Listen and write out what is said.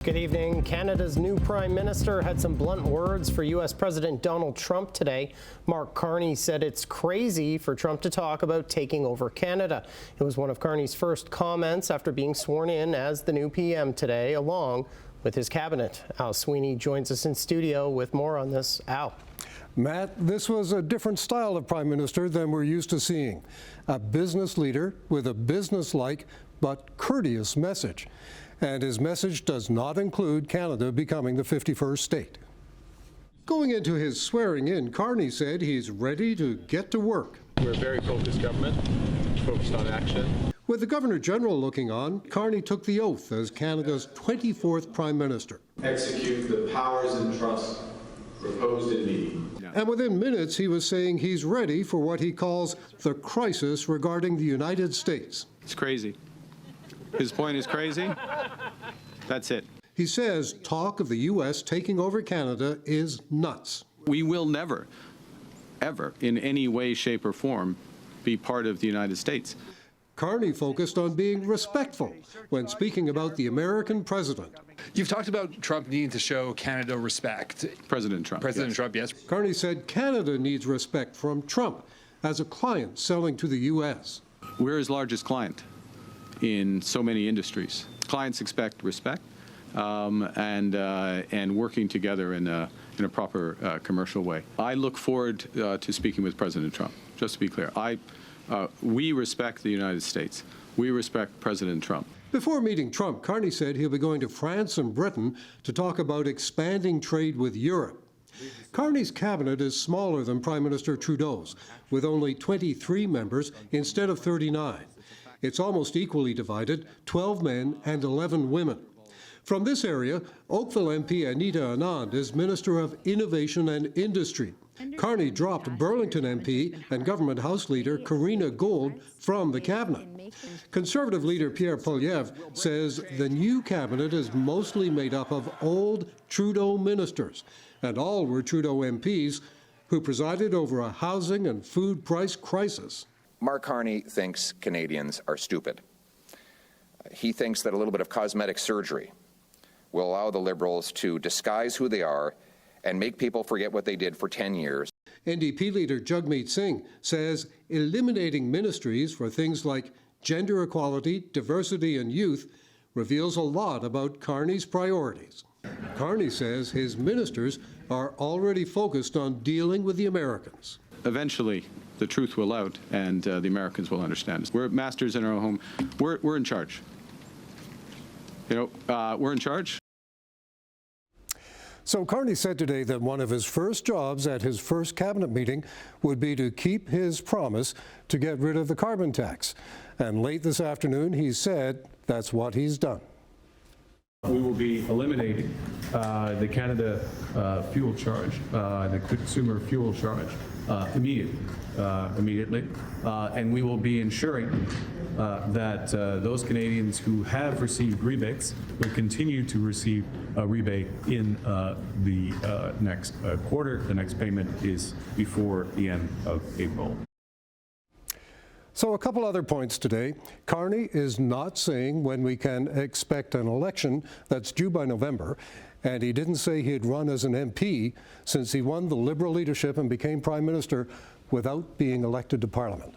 Good evening. Canada's new Prime Minister had some blunt words for U.S. President Donald Trump today. Mark Carney said it's crazy for Trump to talk about taking over Canada. It was one of Carney's first comments after being sworn in as the new PM today, along with his cabinet. Al Sweeney joins us in studio with more on this. Al. Matt, this was a different style of Prime Minister than we're used to seeing. A business leader with a business-like but courteous message. And his message does not include Canada becoming the 51st state. Going into his swearing-in, Carney said he's ready to get to work. We're a very focused government, focused on action. With the Governor-General looking on, Carney took the oath as Canada's 24th Prime Minister. Execute the powers and trusts proposed in me. And within minutes, he was saying he's ready for what he calls the crisis regarding the United States. It's crazy. His point is crazy. That's it. He says talk of the U.S. taking over Canada is nuts. We will never, ever, in any way, shape, or form, be part of the United States. Carney focused on being respectful when speaking about the American president. You've talked about Trump needing to show Canada respect. President Trump. President Trump, yes. Carney said Canada needs respect from Trump as a client selling to the U.S. We're his largest client in so many industries. Clients expect respect and working together in a proper commercial way. I look forward to speaking with President Trump. Just to be clear, we respect the United States. We respect President Trump. Before meeting Trump, Carney said he'll be going to France and Britain to talk about expanding trade with Europe. Carney's cabinet is smaller than Prime Minister Trudeau's, with only 23 members instead of 39. It's almost equally divided, 12 men and 11 women. From this area, Oakville MP Anita Anand is Minister of Innovation and Industry. Carney dropped Burlington MP and Government House Leader Karina Gould from the cabinet. Conservative leader Pierre Poilievre says the new cabinet is mostly made up of old Trudeau ministers, and all were Trudeau MPs who presided over a housing and food price crisis. Mark Carney thinks Canadians are stupid. He thinks that a little bit of cosmetic surgery will allow the Liberals to disguise who they are and make people forget what they did for 10 years. NDP leader Jagmeet Singh says eliminating ministries for things like gender equality, diversity, and youth reveals a lot about Carney's priorities. Carney says his ministers are already focused on dealing with the Americans. Eventually, the truth will out, and the Americans will understand. We're masters in our own home. We're in charge. We're in charge. So Carney said today that one of his first jobs at his first cabinet meeting would be to keep his promise to get rid of the carbon tax. And late this afternoon, he said that's what he's done. We will be eliminating the Canada fuel charge, the consumer fuel charge, immediately, and we will be ensuring that those Canadians who have received rebates will continue to receive a rebate in the next quarter. The next payment is before the end of April. So a couple other points today. Carney is not saying when we can expect an election that's due by November, and he didn't say he'd run as an MP since he won the Liberal leadership and became Prime Minister without being elected to Parliament.